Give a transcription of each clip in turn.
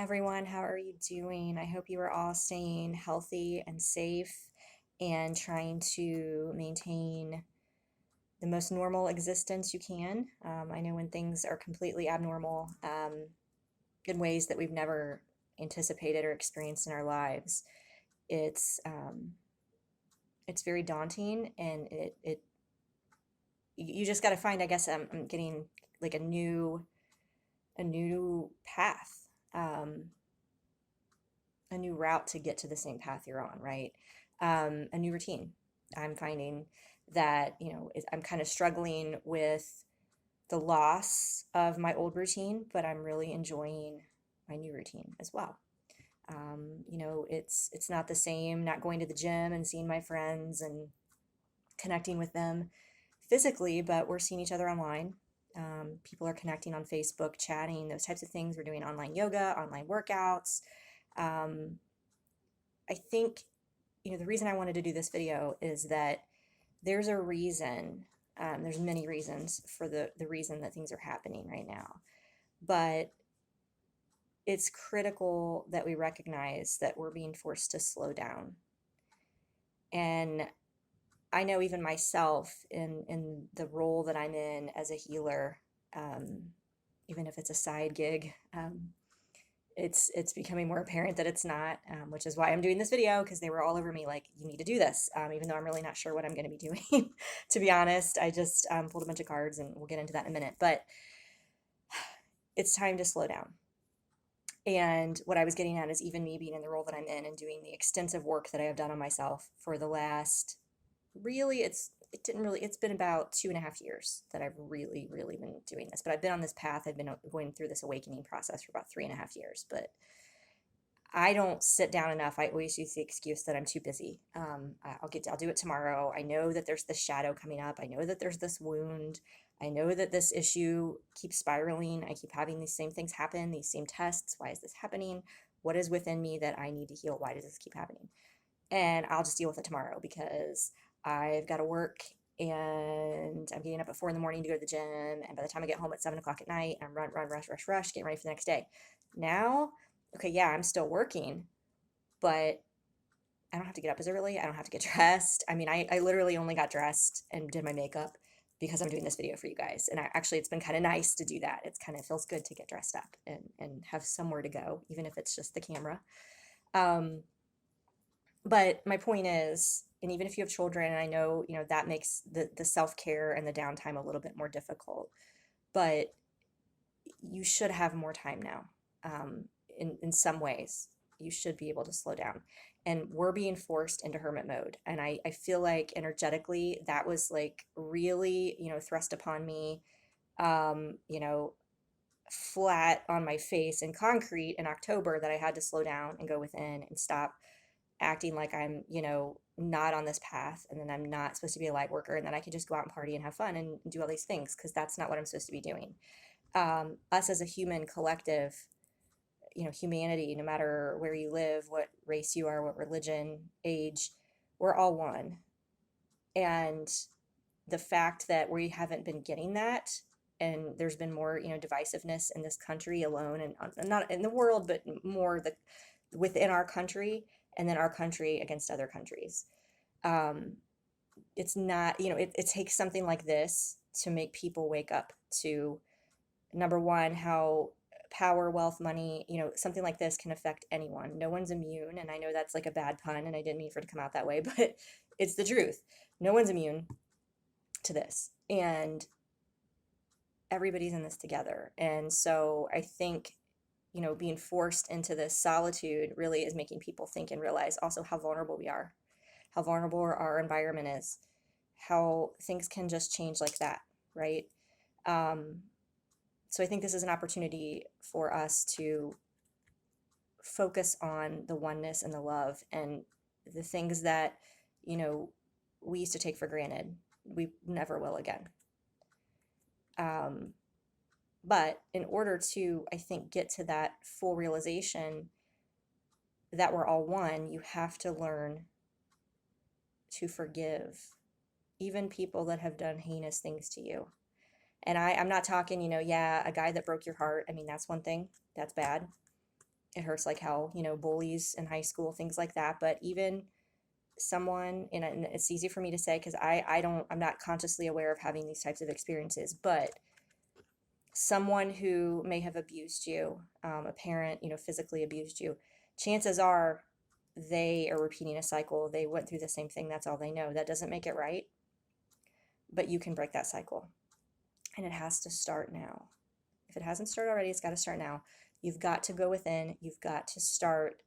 everyone, how are you doing? I hope you are all staying healthy and safe and trying to maintain the most normal existence you can. I know when things are completely abnormal, in ways that we've never anticipated or experienced in our lives, it's um, it's very daunting, and it you just got to find, I guess, I'm getting like a new path. A new route to get to the same path you're on, right? A new routine. I'm finding that, I'm kind of struggling with the loss of my old routine, but I'm really enjoying my new routine as well. It's not the same not going to the gym and seeing my friends and connecting with them physically, but we're seeing each other online. People are connecting on Facebook, chatting, those types of things. We're doing online yoga, online workouts. Um, I think, the reason I wanted to do this video is that there's a reason. There's many reasons for the reason that things are happening right now, but it's critical that we recognize that we're being forced to slow down. And I know even myself in the role that I'm in as a healer, um, even if it's a side gig, it's becoming more apparent that it's not, which is why I'm doing this video, because they were all over me like, you need to do this, even though I'm really not sure what I'm going to be doing. To be honest, I just pulled a bunch of cards, and we'll get into that in a minute. But it's time to slow down. And what I was getting at is, even me being in the role that I'm in and doing the extensive work that I have done on myself for the last, really, it's been about 2.5 years that I've really been doing this. But I've been on this path. I've been going through this awakening process for about 3.5 years. But I don't sit down enough. I always use the excuse that I'm too busy. I'll do it tomorrow. I know that there's this shadow coming up. I know that there's this wound. I know that this issue keeps spiraling. I keep having these same things happen, these same tests. Why is this happening? What is within me that I need to heal? Why does this keep happening? And I'll just deal with it tomorrow, because I've got to work, and I'm getting up at 4 in the morning to go to the gym. And by the time I get home at 7 o'clock at night, I'm rush, getting ready for the next day. Now, okay, yeah, I'm still working, but I don't have to get up as early. I don't have to get dressed. I mean, I literally only got dressed and did my makeup because I'm doing this video for you guys. And actually, it's been kind of nice to do that. It's kind of feels good to get dressed up and have somewhere to go, even if it's just the camera. Um, but my point is, and even if you have children, and I know, that makes the self-care and the downtime a little bit more difficult, but you should have more time now. In some ways, you should be able to slow down. And we're being forced into hermit mode. And I feel like energetically that was like really, thrust upon me, um, you know, flat on my face in concrete in October, that I had to slow down and go within and stop acting like I'm, not on this path, and then I'm not supposed to be a light worker, and then I can just go out and party and have fun and do all these things, because that's not what I'm supposed to be doing. Us as a human collective, humanity, no matter where you live, what race you are, what religion, age, we're all one. And the fact that we haven't been getting that, and there's been more, divisiveness in this country alone, and not in the world, but more within our country, and then our country against other countries. Um, it's not, it takes something like this to make people wake up to, number one, how power, wealth, money, something like this can affect anyone. No one's immune. And I know that's like a bad pun, and I didn't mean for it to come out that way, but it's the truth. No one's immune to this. And everybody's in this together. And so I think, being forced into this solitude really is making people think and realize also how vulnerable we are, how vulnerable our environment is, how things can just change like that, right? So I think this is an opportunity for us to focus on the oneness and the love, and the things that, we used to take for granted, we never will again. But in order to, I think, get to that full realization that we're all one, you have to learn to forgive even people that have done heinous things to you. And I'm not talking, yeah, a guy that broke your heart. I mean, that's one thing. That's bad. It hurts like hell, bullies in high school, things like that. But even someone, and it's easy for me to say because I'm not consciously aware of having these types of experiences, but someone who may have abused you, a parent, physically abused you, chances are they are repeating a cycle. They went through the same thing. That's all they know. That doesn't make it right, but you can break that cycle. And it has to start now. If it hasn't started already, it's got to start now. You've got to go within. You've got to start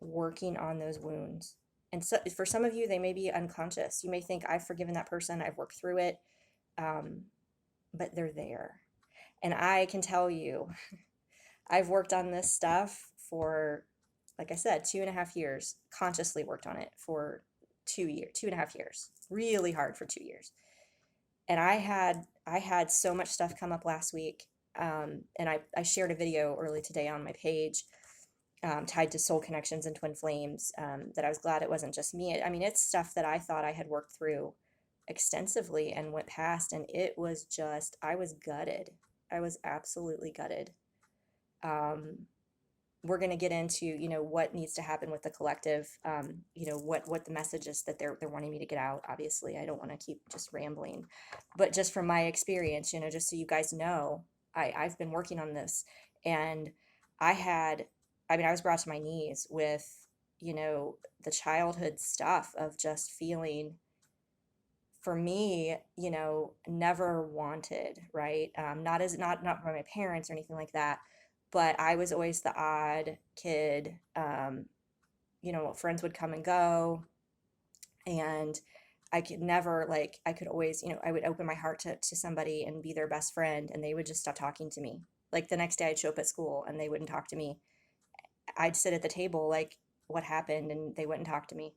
working on those wounds. And so for some of you, they may be unconscious. You may think, I've forgiven that person. I've worked through it. But they're there. And I can tell you, I've worked on this stuff for, like I said, 2.5 years, consciously worked on it for 2 years, 2.5 years, really hard for 2 years. And I had so much stuff come up last week. And I shared a video early today on my page, tied to soul connections and twin flames, that I was glad it wasn't just me. I mean, it's stuff that I thought I had worked through extensively and went past, and it was just, I was gutted. I was absolutely gutted. We're going to get into, what needs to happen with the collective, what the message is that they're wanting me to get out. Obviously, I don't want to keep just rambling, but just from my experience, just so you guys know, I've been working on this, and I was brought to my knees with, the childhood stuff of just feeling, for me, never wanted, right? Not by my parents or anything like that, but I was always the odd kid. Friends would come and go, and I could never, I could always, I would open my heart to somebody and be their best friend, and they would just stop talking to me. Like the next day I'd show up at school and they wouldn't talk to me. I'd sit at the table, like, what happened? And they wouldn't talk to me.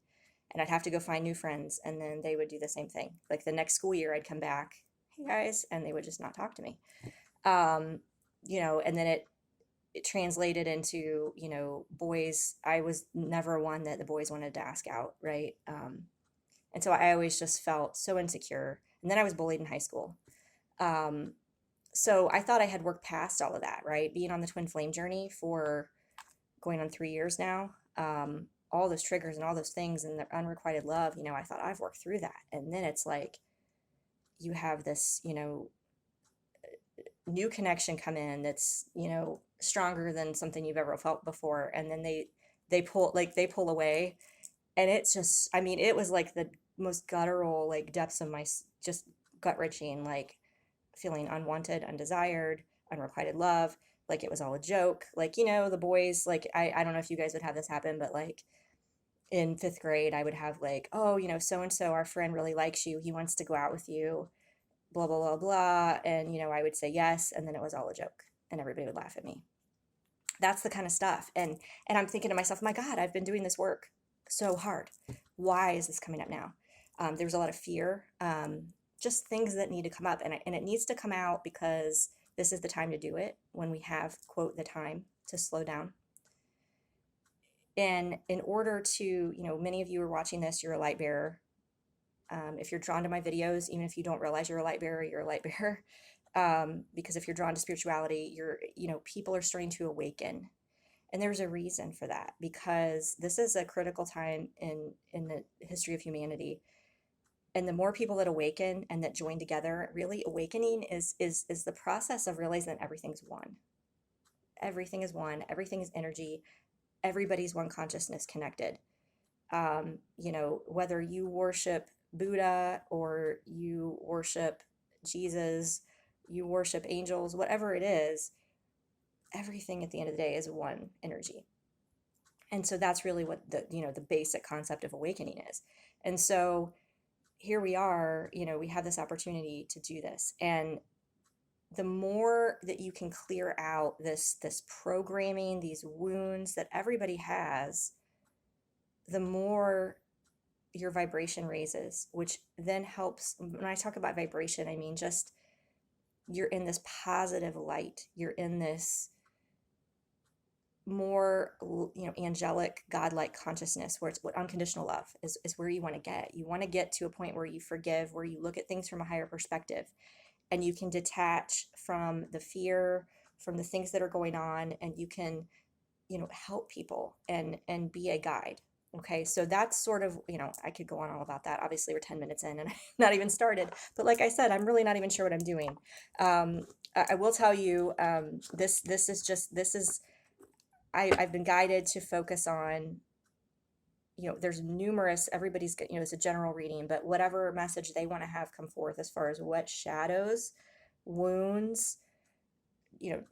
And I'd have to go find new friends, and then they would do the same thing. Like the next school year, I'd come back, hey guys, and they would just not talk to me. And then it translated into, boys. I was never one that the boys wanted to ask out, right? And so I always just felt so insecure. And then I was bullied in high school. So I thought I had worked past all of that, right? Being on the twin flame journey for going on 3 years now, all those triggers and all those things and the unrequited love, I thought I've worked through that. And then it's like, you have this, new connection come in that's, stronger than something you've ever felt before. And then they pull away, and it's just, I mean, it was like the most guttural, like depths of my, just gut wrenching, like feeling unwanted, undesired, unrequited love. Like it was all a joke. Like, the boys, like, I don't know if you guys would have this happen, but like in 5th grade, I would have like, oh, so-and-so, our friend really likes you. He wants to go out with you, blah, blah, blah, blah. And, I would say yes. And then it was all a joke and everybody would laugh at me. That's the kind of stuff. And I'm thinking to myself, my God, I've been doing this work so hard. Why is this coming up now? There's a lot of fear, just things that need to come up. And it needs to come out because this is the time to do it, when we have, quote, the time to slow down. And in order to, many of you are watching this, you're a light bearer. If you're drawn to my videos, even if you don't realize you're a light bearer, you're a light bearer. Because if you're drawn to spirituality, people are starting to awaken. And there's a reason for that, because this is a critical time in the history of humanity. And the more people that awaken and that join together, really awakening is the process of realizing that everything's one. Everything is one. Everything is energy. Everybody's one consciousness connected. Whether you worship Buddha or you worship Jesus, you worship angels, whatever it is, everything at the end of the day is one energy. And so that's really what the basic concept of awakening is. And so here we are, we have this opportunity to do this. And the more that you can clear out this programming, these wounds that everybody has, the more your vibration raises, which then helps. When I talk about vibration, I mean just you're in this positive light. You're in this more, angelic, godlike consciousness, where it's what unconditional love is where you want to get. You want to get to a point where you forgive, where you look at things from a higher perspective, and you can detach from the fear, from the things that are going on, and you can help people and be a guide. Okay, so that's sort of, I could go on all about that. Obviously, we're 10 minutes in and I'm not even started. But like I said, I'm really not even sure what I'm doing. I will tell you, I've been guided to focus on, there's numerous, everybody's, it's a general reading, but whatever message they want to have come forth as far as what shadows, wounds, you know,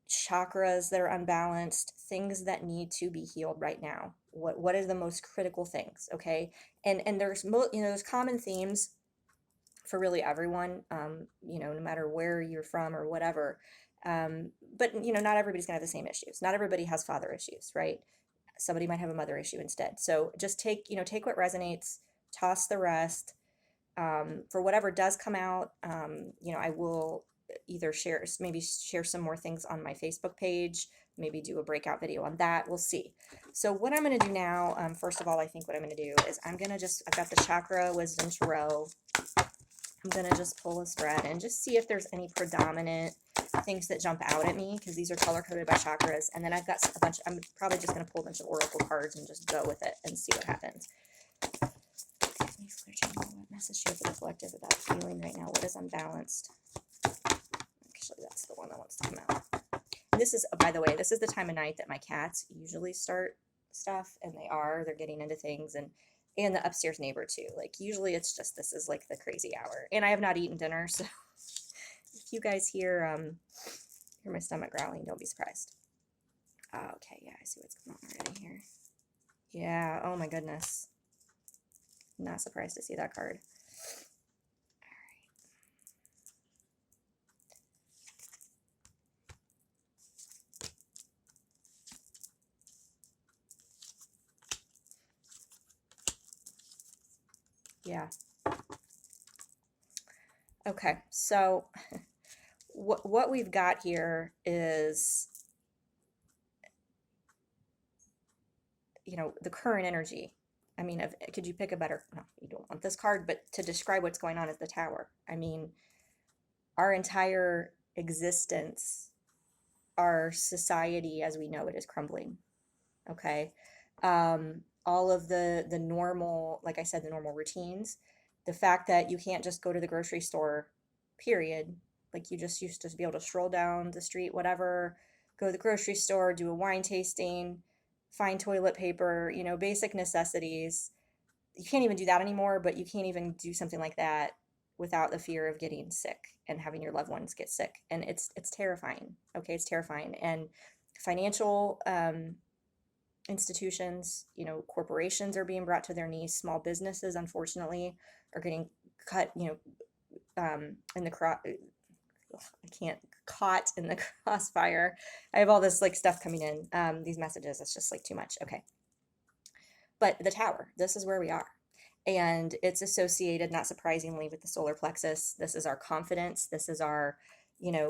chakras that are unbalanced, things that need to be healed right now. What are the most critical things? Okay. And there's common themes for really everyone, no matter where you're from or whatever. But not everybody's gonna have the same issues. Not everybody has father issues, right? Somebody might have a mother issue instead. So just take what resonates, toss the rest. For whatever does come out, I will either maybe share some more things on my Facebook page, maybe do a breakout video on that. We'll see. So what I'm going to do now, first of all, I think what I'm going to do is I've got the Chakra Wisdom Tarot. I'm going to just pull a spread and just see if there's any predominant things that jump out at me, because these are color coded by chakras. And then I've got I'm probably just going to pull a bunch of oracle cards and just go with it and see what happens. What message should be reflective about feeling right now? What is unbalanced? Actually, that's the one that wants to come out. This is, by the way, this is the time of night that my cats usually start stuff, and they're getting into things, and the upstairs neighbor too. Like usually it's just, this is like the crazy hour, and I have not eaten dinner, so if you guys hear my stomach growling, don't be surprised. Okay, yeah, I see what's going on already here. Yeah, oh my goodness. Not surprised to see that card. Yeah. Okay, so what we've got here is, the current energy. I mean, could you pick a better, no, you don't want this card, but to describe what's going on is the Tower. I mean, our entire existence, our society as we know it is crumbling. Okay. All of the normal, like I said, the normal routines, the fact that you can't just go to the grocery store, period. Like you just used to be able to stroll down the street, whatever, go to the grocery store, do a wine tasting, find toilet paper, basic necessities. You can't even do that anymore, but you can't even do something like that without the fear of getting sick and having your loved ones get sick. And it's terrifying. Okay. It's terrifying. And financial, institutions, corporations are being brought to their knees. Small businesses, unfortunately, are getting cut, in the caught in the crossfire. I have all this like stuff coming in, these messages. It's just like too much. Okay. But the Tower, this is where we are. And it's associated, not surprisingly, with the solar plexus. This is our confidence. This is our,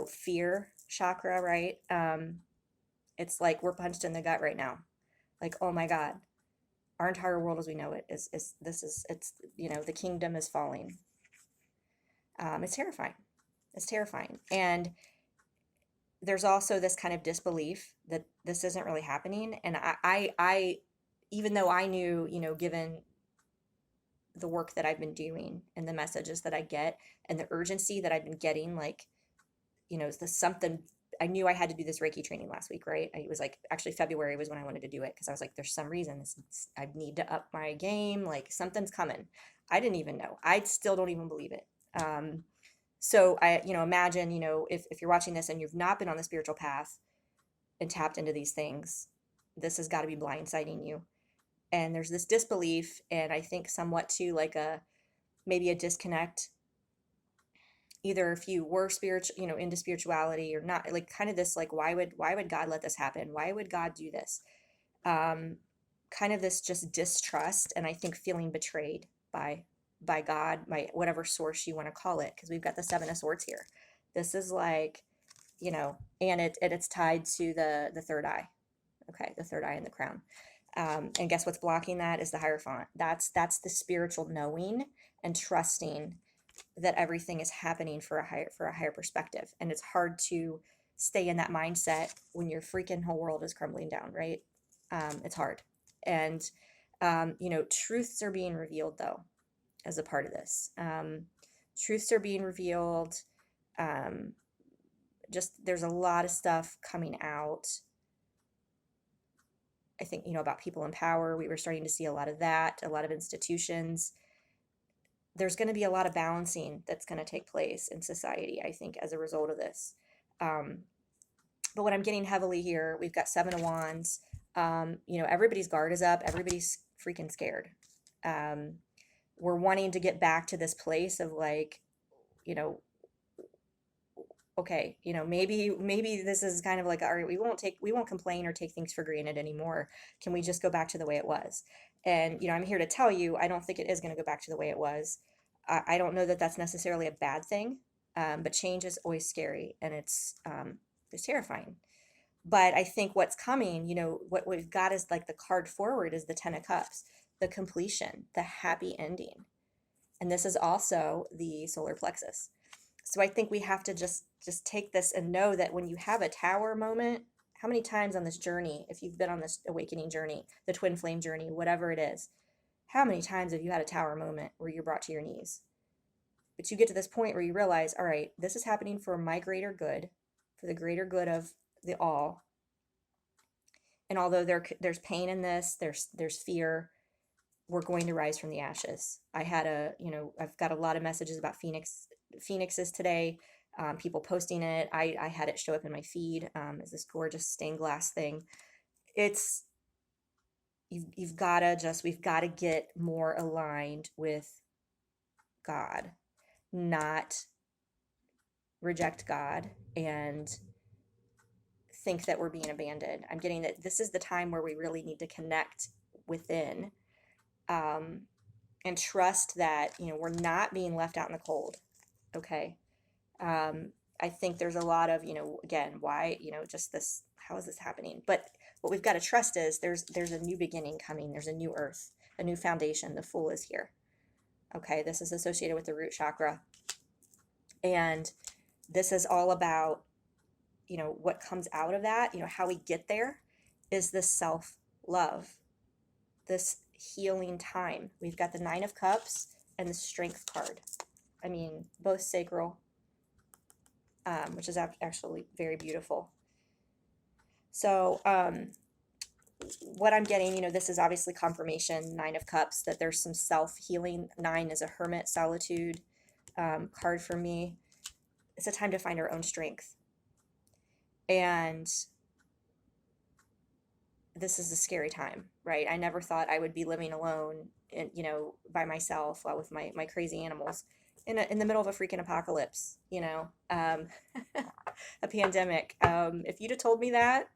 fear chakra, right? It's like we're punched in the gut right now. Like, oh my God, our entire world as we know it it's the kingdom is falling. It's terrifying. It's terrifying. And there's also this kind of disbelief that this isn't really happening. And I even though I knew, given the work that I've been doing and the messages that I get and the urgency that I've been getting, like, is this something, I knew I had to do this Reiki training last week, right? It was like, actually February was when I wanted to do it, because I was like, there's some reason I need to up my game, like something's coming. I didn't even know. I still don't even believe it. So I, imagine, if you're watching this and you've not been on the spiritual path and tapped into these things, this has got to be blindsiding you. And there's this disbelief, and I think somewhat too like maybe a disconnect. Either if you were spiritual, into spirituality or not, like kind of this, like, why would God let this happen? Why would God do this? Kind of this just distrust, and I think feeling betrayed by God, by whatever source you want to call it, because we've got the Seven of Swords here. This is like, and it's tied to the third eye. Okay, the third eye in the crown. And guess what's blocking that is the Hierophant. That's the spiritual knowing and trusting that everything is happening for a higher perspective. And it's hard to stay in that mindset when your freaking whole world is crumbling down, right? It's hard. And, truths are being revealed though, as a part of this. Truths are being revealed. Um, just there's a lot of stuff coming out. I think, about people in power. We were starting to see a lot of that, a lot of institutions. There's going to be a lot of balancing that's going to take place in society, I think, as a result of this. But what I'm getting heavily here, we've got Seven of Wands. Everybody's guard is up. Everybody's freaking scared. We're wanting to get back to this place of like, okay, maybe this is kind of like, all right, we won't complain or take things for granted anymore. Can we just go back to the way it was? And, I'm here to tell you, I don't think it is going to go back to the way it was. I don't know that that's necessarily a bad thing, but change is always scary, and it's terrifying. But I think what's coming, what we've got is like the card forward is the Ten of Cups, the completion, the happy ending. And this is also the solar plexus. So I think we have to just take this and know that when you have a tower moment, how many times on this journey, if you've been on this awakening journey, the twin flame journey, whatever it is, how many times have you had a tower moment where you're brought to your knees? But you get to this point where you realize, all right, this is happening for my greater good, for the greater good of the all. And although there's pain in this, there's fear, we're going to rise from the ashes. I've got a lot of messages about phoenixes today, people posting it. I had it show up in my feed as this gorgeous stained glass thing. We've got to get more aligned with God, not reject God and think that we're being abandoned. I'm getting that this is the time where we really need to connect within, and trust that, we're not being left out in the cold. Okay. I think there's a lot of, again, why, just this, how is this happening? But what we've got to trust is there's a new beginning coming. There's a new earth, a new foundation. The Fool is here. Okay. This is associated with the root chakra. And this is all about, what comes out of that, how we get there is this self-love, this healing time. We've got the Nine of Cups and the Strength card. I mean, both sacral, which is actually very beautiful. So what I'm getting, this is obviously confirmation, Nine of Cups, that there's some self-healing. Nine is a hermit solitude card for me. It's a time to find our own strength. And this is a scary time, right? I never thought I would be living alone and, by myself with my crazy animals in the middle of a freaking apocalypse, a pandemic. If you'd have told me that,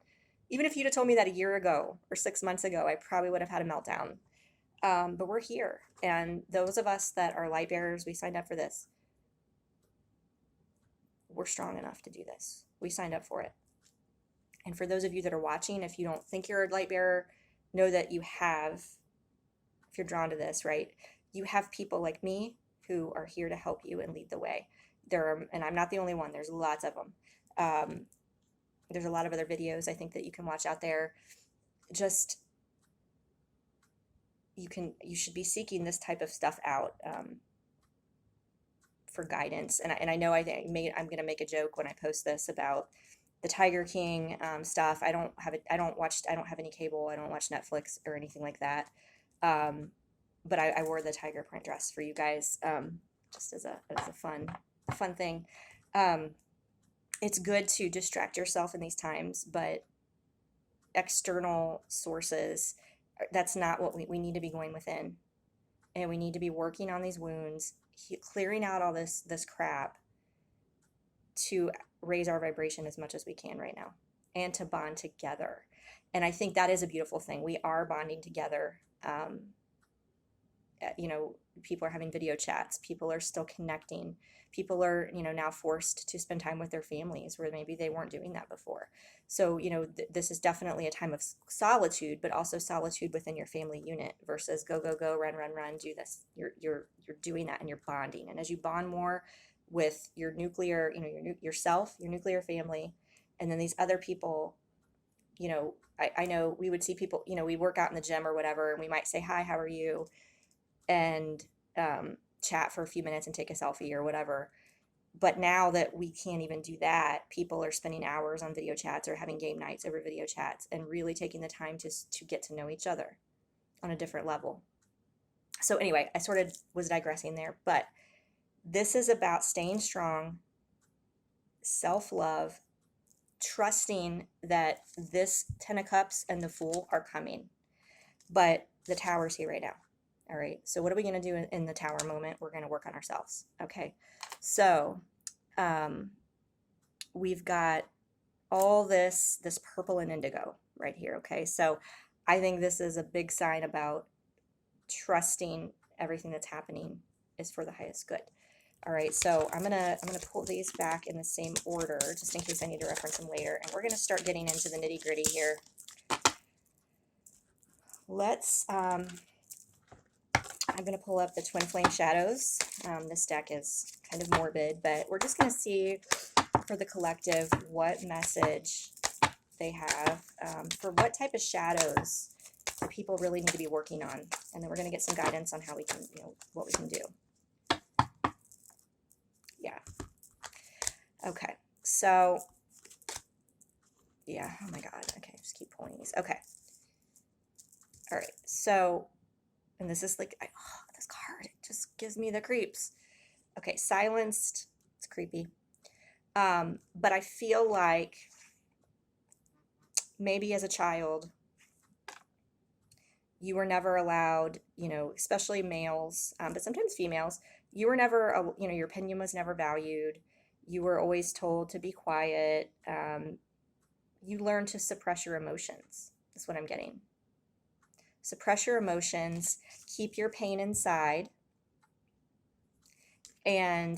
even if you'd have told me that a year ago or 6 months ago, I probably would have had a meltdown. But we're here. And those of us that are light bearers, we signed up for this. We're strong enough to do this. We signed up for it. And for those of you that are watching, if you don't think you're a light bearer, know that you have, if you're drawn to this, right, you have people like me who are here to help you and lead the way. And I'm not the only one. There's lots of them. There's a lot of other videos I think that you can watch out there. Just, you should be seeking this type of stuff out for guidance. And I know I'm going to make a joke when I post this about the Tiger King stuff. I don't have any cable. I don't watch Netflix or anything like that. But I wore the tiger print dress for you guys, just as a fun thing. It's good to distract yourself in these times, but external sources, that's not what we need to be going within. And we need to be working on these wounds, clearing out all this crap to raise our vibration as much as we can right now and to bond together. And I think that is a beautiful thing. We are bonding together. People are having video chats. People are still connecting. People are, now forced to spend time with their families where maybe they weren't doing that before. So, this is definitely a time of solitude, but also solitude within your family unit versus go, run, do this. You're doing that and you're bonding. And as you bond more with your nuclear, yourself, your nuclear family, And then these other people, you know, I know we would see people, you know, we work out in the gym or whatever, and we might say, hi, how are you? And chat for a few minutes and take a selfie or whatever. But now that we can't even do that, people are spending hours on video chats or having game nights over video chats and really taking the time to get to know each other on a different level. So anyway, I sort of was digressing there, but this is about staying strong, self-love, trusting that this 10 of cups and the fool are coming. But the tower's here right now. All right. So what are we going to do in the tower moment? We're going to work on ourselves. Okay. So we've got all this purple and indigo right here. Okay. So I think this is a big sign about trusting everything that's happening is for the highest good. All right, so I'm gonna pull these back in the same order just in case I need to reference them later, and we're gonna start getting into the nitty gritty here. Let's I'm gonna pull up the Twin Flame Shadows. This deck is kind of morbid, but we're just gonna see for the collective what message they have for what type of shadows the people really need to be working on, and then we're gonna get some guidance on how we can, you know, what we can do. Yeah. Okay. So, yeah. Oh my God. Okay. Just keep pulling these. Okay. All right. So, and this is like, this card, it just gives me the creeps. Okay. Silenced. It's creepy. But I feel like maybe as a child, you were never allowed, you know, especially males, but sometimes females, you were never, you know, your opinion was never valued. You were always told to be quiet. You learn to suppress your emotions. That's what I'm getting. Suppress your emotions, keep your pain inside. And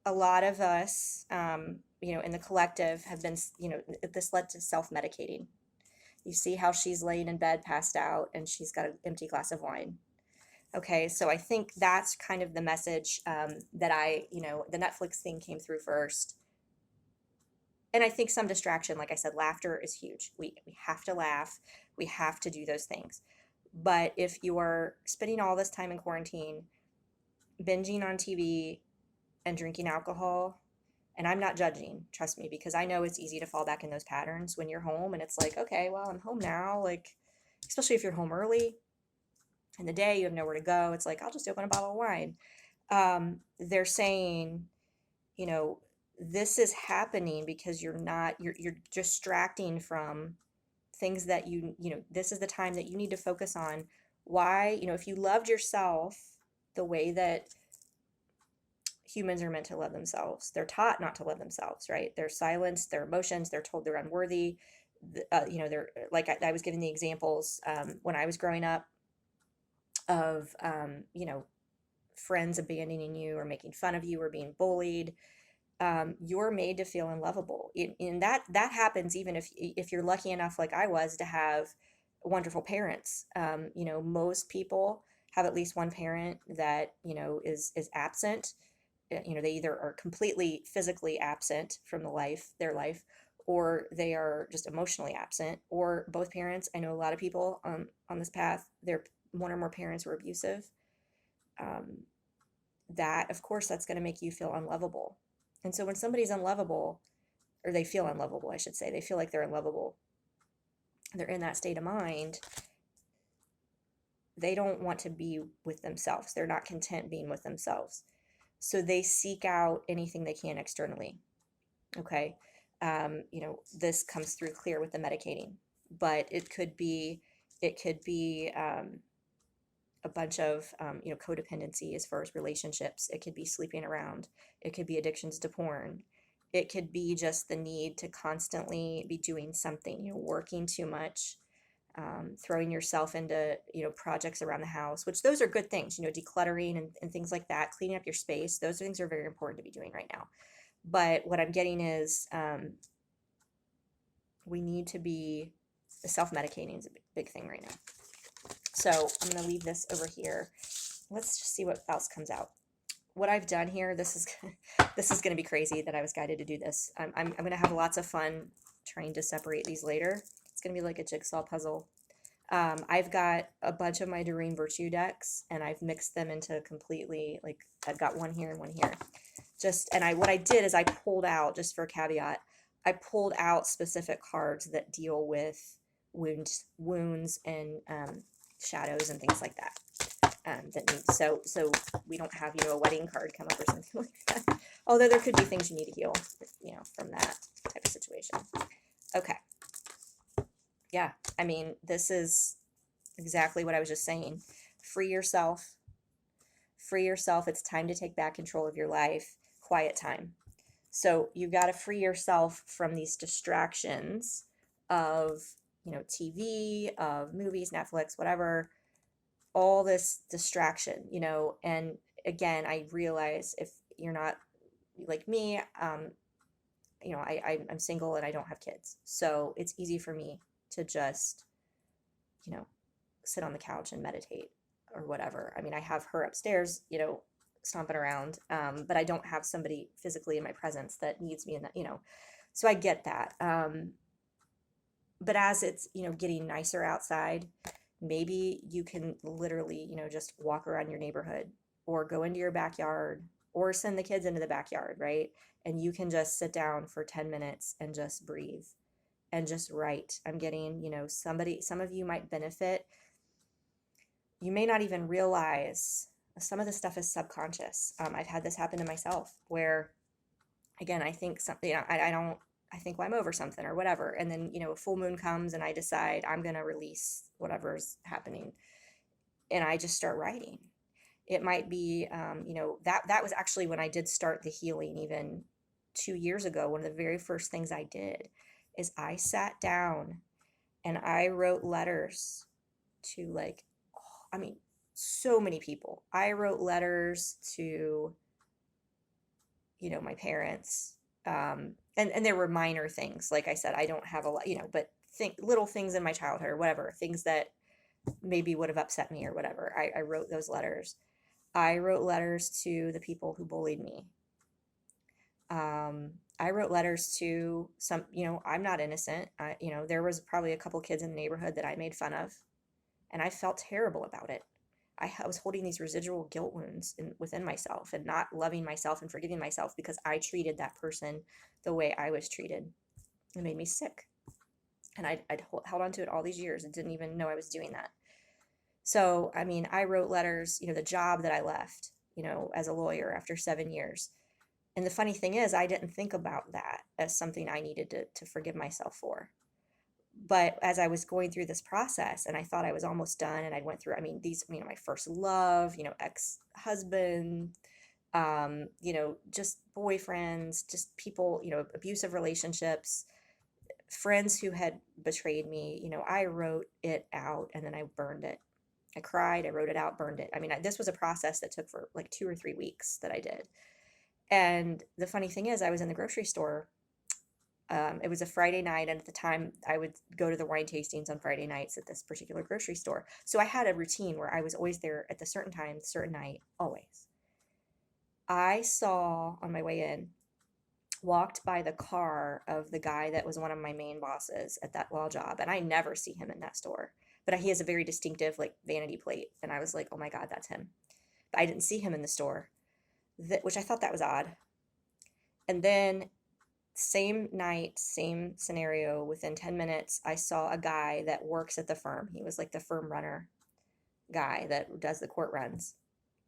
a lot of us, you know, in the collective have been, you know, this led to self-medicating. You see how she's laying in bed passed out and she's got an empty glass of wine. Okay, so I think that's kind of the message that you know, the Netflix thing came through first. And I think some distraction, like I said, laughter is huge. We have to laugh. We have to do those things. But if you are spending all this time in quarantine, binging on TV and drinking alcohol, and I'm not judging, trust me, because I know it's easy to fall back in those patterns when you're home and it's like, okay, well, I'm home now. Like, especially if you're home early in the day, you have nowhere to go. It's like, I'll just open a bottle of wine. They're saying, you know, this is happening because you're distracting from things that you know, this is the time that you need to focus on why, you know, if you loved yourself the way that humans are meant to love themselves, they're taught not to love themselves, right? They're silenced, their emotions, they're told they're unworthy. You know, they're like, I was giving the examples when I was growing up of, you know, friends abandoning you or making fun of you or being bullied. You're made to feel unlovable. And that happens even if you're lucky enough, like I was, to have wonderful parents. You know, most people have at least one parent that, you know, is absent. You know, they either are completely physically absent from their life, or they are just emotionally absent, or both parents. I know a lot of people on this path, their one or more parents were abusive. That, of course, that's going to make you feel unlovable. And so when somebody's unlovable, or they feel unlovable, I should say, they feel like they're unlovable, they're in that state of mind, they don't want to be with themselves. They're not content being with themselves. So they seek out anything they can externally. Okay. You know, this comes through clear with the medicating, but it could be a bunch of, you know, codependency as far as relationships. It could be sleeping around. It could be addictions to porn. It could be just the need to constantly be doing something, you know, working too much, throwing yourself into, you know, projects around the house, which those are good things, you know, decluttering and things like that, cleaning up your space. Those things are very important to be doing right now. But what I'm getting is we need to be, self-medicating is a big thing right now. So I'm going to leave this over here. Let's just see what else comes out. what I've done here, this is this is going to be crazy that I was guided to do this. I'm going to have lots of fun trying to separate these later. It's going to be like a jigsaw puzzle. I've got a bunch of my Doreen Virtue decks, and I've mixed them into completely, like, I've got one here and one here. What I did is I pulled out, just for a caveat, I pulled out specific cards that deal with wounds and shadows and things like that. So we don't have, a wedding card come up or something like that. Although there could be things you need to heal, from that type of situation. Okay. Yeah, I mean, this is exactly what I was just saying. Free yourself. Free yourself. It's time to take back control of your life. Quiet time. So you've got to free yourself from these distractions of, TV, of movies, Netflix, whatever, all this distraction, and again, I realize if you're not like me, I'm single and I don't have kids. So it's easy for me to just, sit on the couch and meditate or whatever. I mean, I have her upstairs, stomping around, but I don't have somebody physically in my presence that needs me in that, so I get that. But as it's, getting nicer outside, maybe you can literally, just walk around your neighborhood or go into your backyard or send the kids into the backyard, right? And you can just sit down for 10 minutes and just breathe and just write. I'm getting, some of you might benefit. You may not even realize some of this stuff is subconscious. I've had this happen to myself where, again, I think something, I think, well, I'm over something or whatever. And then, a full moon comes and I decide I'm going to release whatever's happening. And I just start writing. It might be, that was actually when I did start the healing, even 2 years ago. One of the very first things I did is I sat down and I wrote letters to, like, so many people. I wrote letters to, my parents. And there were minor things. Like I said, I don't have a lot, but little things in my childhood or whatever, things that maybe would have upset me or whatever. I wrote those letters. I wrote letters to the people who bullied me. I wrote letters to some, I'm not innocent. There was probably a couple kids in the neighborhood that I made fun of, and I felt terrible about it. I was holding these residual guilt wounds within myself and not loving myself and forgiving myself because I treated that person the way I was treated. It made me sick. And I'd held on to it all these years and didn't even know I was doing that. So, I mean, I wrote letters, the job that I left, as a lawyer after 7 years. And the funny thing is, I didn't think about that as something I needed to forgive myself for. But as I was going through this process and I thought I was almost done, and I went through, these, my first love, ex-husband, just boyfriends, just people, abusive relationships, friends who had betrayed me, I wrote it out and then I burned it. I cried, I wrote it out, burned it. This was a process that took for like 2 or 3 weeks that I did. And the funny thing is, I was in the grocery store. It was a Friday night, and at the time I would go to the wine tastings on Friday nights at this particular grocery store. So I had a routine where I was always there at the certain time, certain night, always. I saw on my way in, walked by the car of the guy that was one of my main bosses at that law job, and I never see him in that store. But he has a very distinctive, like, vanity plate, and I was like, oh my God, that's him. But I didn't see him in the store, which I thought that was odd. And then same night, same scenario, within 10 minutes, I saw a guy that works at the firm. He was like the firm runner guy that does the court runs.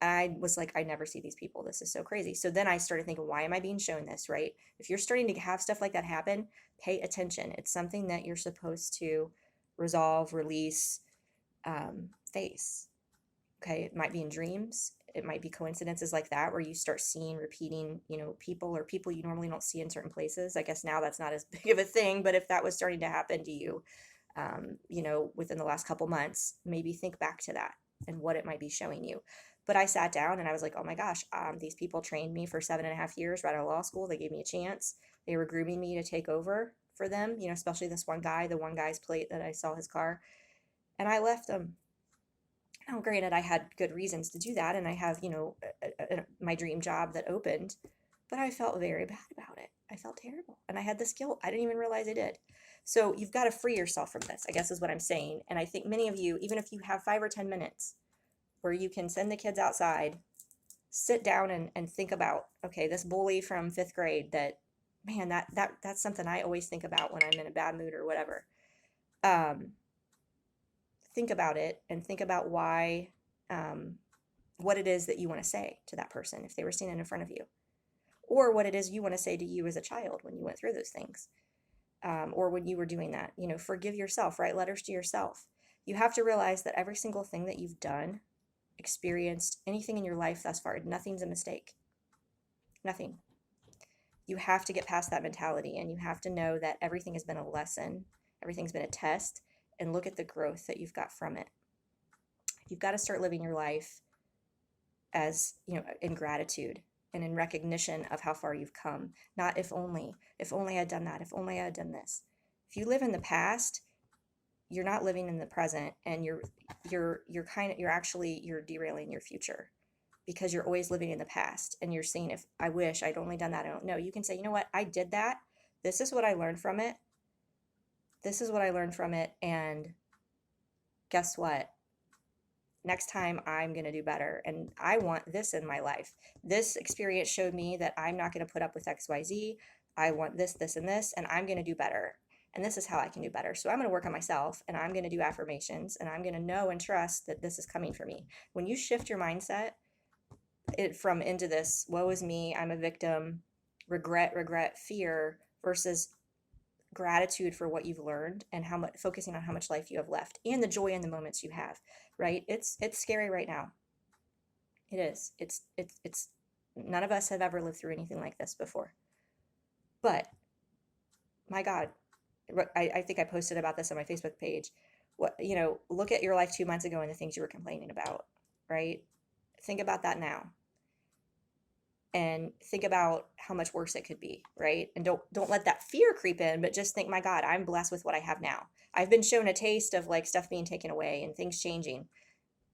I was like, I never see these people. This is so crazy. So then I started thinking, why am I being shown this, right? If you're starting to have stuff like that happen, pay attention. It's something that you're supposed to resolve, release, face. Okay, it might be in dreams. It might be coincidences like that where you start seeing repeating, people or people you normally don't see in certain places. I guess now that's not as big of a thing, but if that was starting to happen to you, within the last couple months, maybe think back to that and what it might be showing you. But I sat down and I was like, oh my gosh, these people trained me for 7.5 years right out of law school. They gave me a chance. They were grooming me to take over for them, especially this one guy, the one guy's plate that I saw his car. And I left them. Now, granted, I had good reasons to do that, and I have, my dream job that opened, but I felt very bad about it. I felt terrible, and I had this guilt. I didn't even realize I did. So you've got to free yourself from this, I guess is what I'm saying. And I think many of you, even if you have 5 or 10 minutes where you can send the kids outside, sit down and think about, okay, this bully from 5th grade that, man, that's something I always think about when I'm in a bad mood or whatever. Think about it and think about why, what it is that you want to say to that person if they were standing in front of you, or what it is you want to say to you as a child when you went through those things, or when you were doing that. Forgive yourself, write letters to yourself. You have to realize that every single thing that you've done, experienced, anything in your life thus far, nothing's a mistake. Nothing. You have to get past that mentality, and you have to know that everything has been a lesson, everything's been a test, and look at the growth that you've got from it. You've got to start living your life as, in gratitude and in recognition of how far you've come. Not if only I'd done that, if only I had done this. If you live in the past, you're not living in the present, and you're derailing your future, because you're always living in the past, and you're saying, if I wish I'd only done that. I don't know. You can say, you know what, I did that. This is what I learned from it. And guess what? Next time I'm going to do better, and I want this in my life. This experience showed me that I'm not going to put up with XYZ. I want this, this, and this, and I'm going to do better. And this is how I can do better. So I'm going to work on myself, and I'm going to do affirmations, and I'm going to know and trust that this is coming for me. When you shift your mindset into this, woe is me, I'm a victim, regret, fear, versus gratitude for what you've learned, and focusing on how much life you have left and the joy in the moments you have, right? It's scary right now. It is. It's none of us have ever lived through anything like this before. But my God, I think I posted about this on my Facebook page. Look at your life 2 months ago and the things you were complaining about, right? Think about that now. And think about how much worse it could be, right? And don't let that fear creep in, but just think, my God, I'm blessed with what I have now. I've been shown a taste of stuff being taken away and things changing.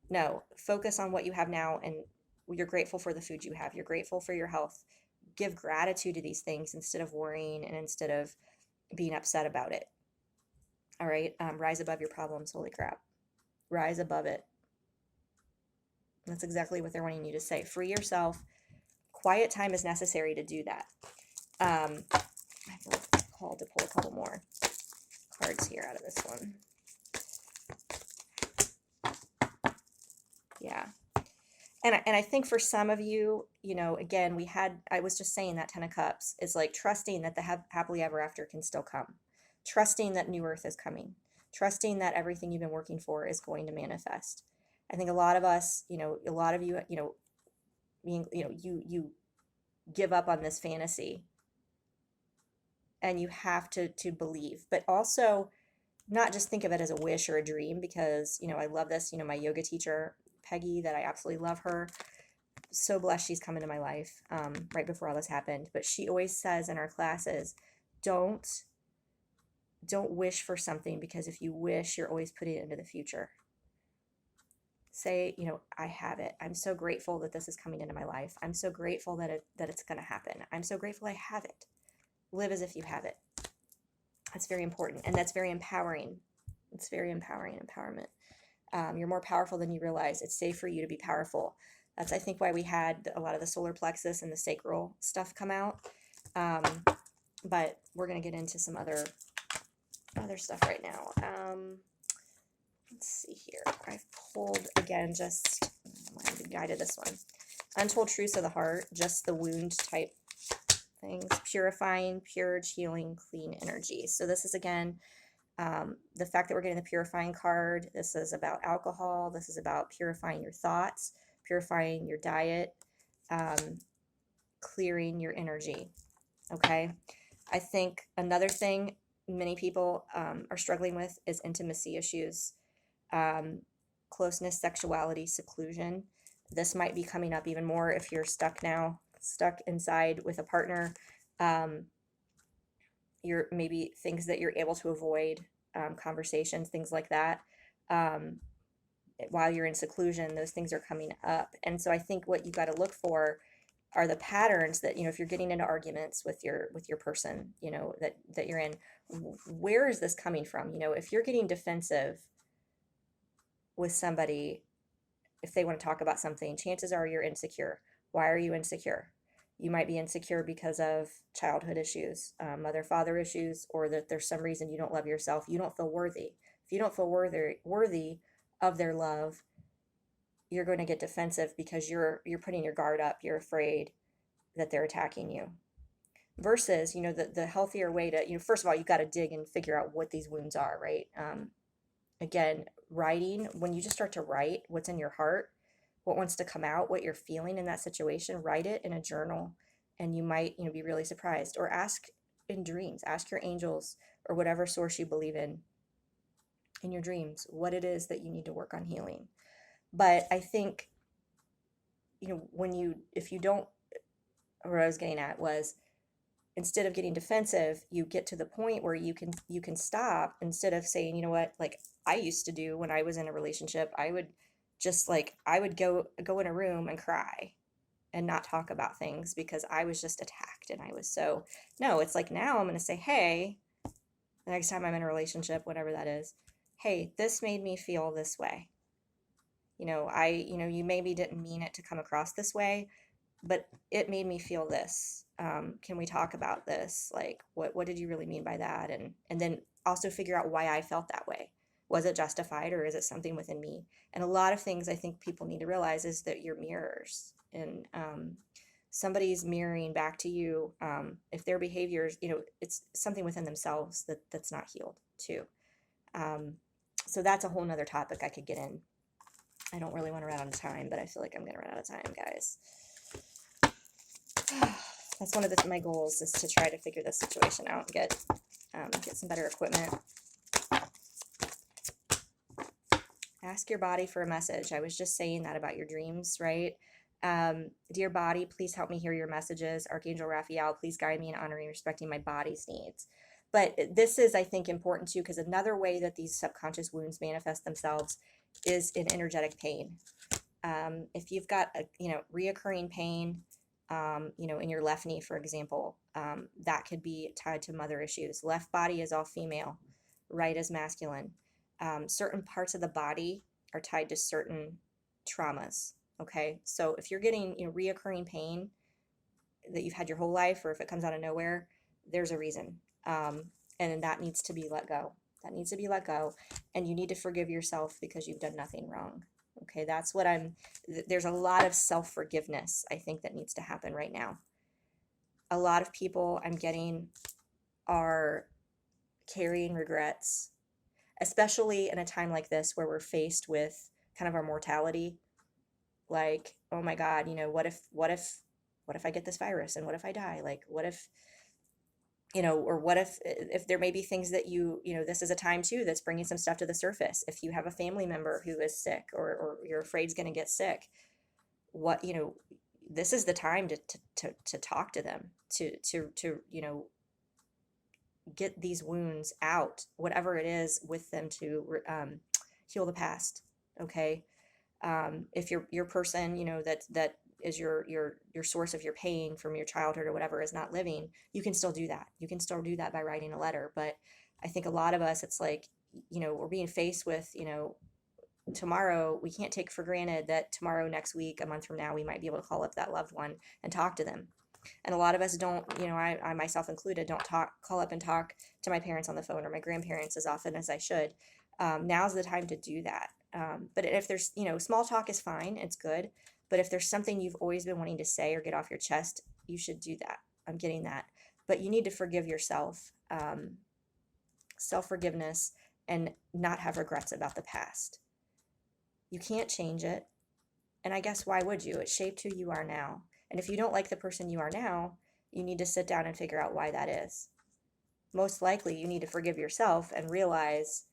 No, focus on what you have now, and you're grateful for the food you have. You're grateful for your health. Give gratitude to these things instead of worrying and instead of being upset about it. All right, rise above your problems. Holy crap, rise above it. That's exactly what they're wanting you to say. Free yourself. Quiet time is necessary to do that. I feel called to pull a couple more cards here out of this one. Yeah. And I think for some of you, again, I was just saying that 10 of Cups is trusting that the happily ever after can still come. Trusting that new earth is coming. Trusting that everything you've been working for is going to manifest. I think a lot of us, a lot of you, you give up on this fantasy, and you have to believe, but also not just think of it as a wish or a dream, because I love this. My yoga teacher Peggy, that I absolutely love her, so blessed she's come into my life right before all this happened, but she always says in our classes, don't wish for something, because if you wish, you're always putting it into the future. Say, I have it. I'm so grateful that this is coming into my life. I'm so grateful that it's going to happen. I'm so grateful I have it. Live as if you have it. That's very important, and that's very empowering. It's very empowering, empowerment. You're more powerful than you realize. It's safe for you to be powerful. That's, I think, why we had a lot of the solar plexus and the sacral stuff come out. But we're going to get into some other stuff right now. Let's see here. I've pulled, again, just, I guided this one. Untold Truths of the Heart, just the wound type things. Purifying, purge, healing, clean energy. So this is, again, the fact that we're getting the purifying card. This is about alcohol. This is about purifying your thoughts, purifying your diet, clearing your energy. Okay. I think another thing many people are struggling with is intimacy issues. Closeness, sexuality, seclusion. This might be coming up even more if you're stuck inside with a partner. You're maybe things that you're able to avoid, conversations, things like that. while you're in seclusion, those things are coming up. And so I think what you got to look for are the patterns that, if you're getting into arguments with your person, that you're in, where is this coming from? If you're getting defensive with somebody, if they want to talk about something, chances are you're insecure. Why are you insecure? You might be insecure because of childhood issues, mother father issues, or that there's some reason you don't love yourself. You don't feel worthy. If you don't feel worthy of their love, you're going to get defensive because you're putting your guard up. You're afraid that they're attacking you. Versus, the healthier way to, first of all, you got to dig and figure out what these wounds are, right? Again, writing, when you just start to write what's in your heart, what wants to come out, what you're feeling in that situation, write it in a journal, and you might, be really surprised. Or ask in dreams, ask your angels or whatever source you believe in your dreams, what it is that you need to work on healing. But I think, if you don't, what I was getting at was, instead of getting defensive, you get to the point where you can stop, instead of saying, you know what, like I used to do when I was in a relationship, I would go in a room and cry and not talk about things because I was just attacked, and I was so, no, it's like, now I'm going to say, hey, the next time I'm in a relationship, whatever that is, hey, this made me feel this way. You maybe didn't mean it to come across this way, but it made me feel this. Can we talk about this? Like, what did you really mean by that? And then also figure out why I felt that way. Was it justified, or is it something within me? And a lot of things I think people need to realize is that you're mirrors, and somebody's mirroring back to you. If their behaviors, it's something within themselves that's not healed too. So that's a whole nother topic I could get in. I don't really want to run out of time, but I feel like I'm going to run out of time, guys. That's one of my goals, is to try to figure this situation out and get some better equipment. Ask your body for a message. I was just saying that about your dreams, right? Dear body, please help me hear your messages. Archangel Raphael, please guide me in honoring and respecting my body's needs. But this is, I think, important too, because another way that these subconscious wounds manifest themselves is in energetic pain. If you've got a reoccurring pain, in your left knee, for example, that could be tied to mother issues. Left body is all female, right is masculine. Certain parts of the body are tied to certain traumas. Okay, so if you're getting reoccurring pain that you've had your whole life, or if it comes out of nowhere, there's a reason, and that needs to be let go. That needs to be let go, and you need to forgive yourself because you've done nothing wrong. Okay, that's what there's a lot of self-forgiveness, I think, that needs to happen right now. A lot of people I'm getting are carrying regrets, especially in a time like this where we're faced with kind of our mortality. Like, oh my God, what if I get this virus, and what if I die? Like, what if, or what if there may be things that this is a time too that's bringing some stuff to the surface. If you have a family member who is sick, or you're afraid is going to get sick, this is the time to talk to them, to get these wounds out, whatever it is, with them, to heal the past. Okay. If your person, that is your source of your pain from your childhood or whatever, is not living, you can still do that. You can still do that by writing a letter. But I think a lot of us, it's like, we're being faced with, tomorrow. We can't take for granted that tomorrow, next week, a month from now, we might be able to call up that loved one and talk to them. And a lot of us don't, I myself included, don't call up and talk to my parents on the phone, or my grandparents, as often as I should. Now's the time to do that. But if there's, small talk is fine, it's good. But if there's something you've always been wanting to say or get off your chest, you should do that. I'm getting that. But you need to forgive yourself, self-forgiveness, and not have regrets about the past. You can't change it. And I guess, why would you? It shaped who you are now. And if you don't like the person you are now, you need to sit down and figure out why that is. Most likely, you need to forgive yourself and realize,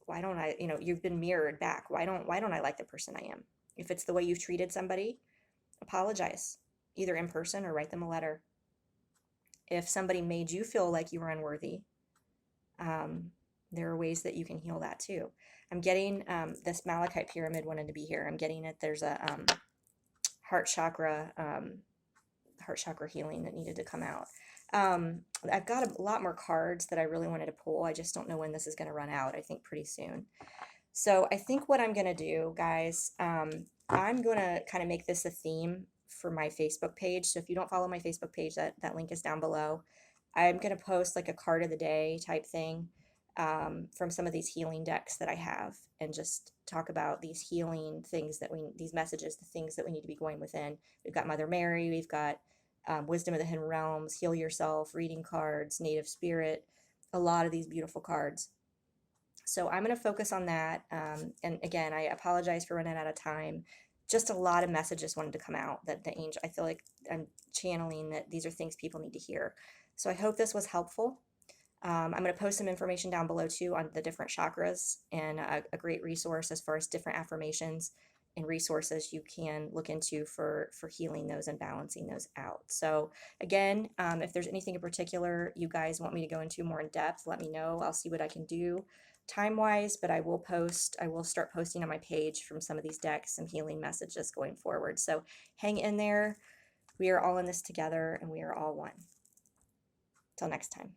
why don't I, you've been mirrored back. Why don't I like the person I am? If it's the way you've treated somebody, apologize, either in person or write them a letter. If somebody made you feel like you were unworthy, there are ways that you can heal that too. I'm getting this malachite pyramid wanted to be here. I'm getting it. There's a heart chakra healing that needed to come out. I've got a lot more cards that I really wanted to pull. I just don't know when this is going to run out. I think pretty soon. So I think what I'm going to do, guys, I'm going to kind of make this a theme for my Facebook page. So if you don't follow my Facebook page, that link is down below. I'm going to post like a card of the day type thing from some of these healing decks that I have, and just talk about these healing things these messages, the things that we need to be going within. We've got Mother Mary, we've got Wisdom of the Hidden Realms, Heal Yourself, reading cards, Native Spirit, a lot of these beautiful cards. So I'm going to focus on that. And again, I apologize for running out of time. Just a lot of messages wanted to come out that the angel, I feel like I'm channeling that these are things people need to hear. So I hope this was helpful. I'm going to post some information down below too on the different chakras, and a great resource as far as different affirmations and resources you can look into for healing those and balancing those out. So again, if there's anything in particular you guys want me to go into more in depth, let me know. I'll see what I can do time-wise, but I will start posting on my page from some of these decks, some healing messages going forward. So hang in there. We are all in this together, and we are all one. Till next time.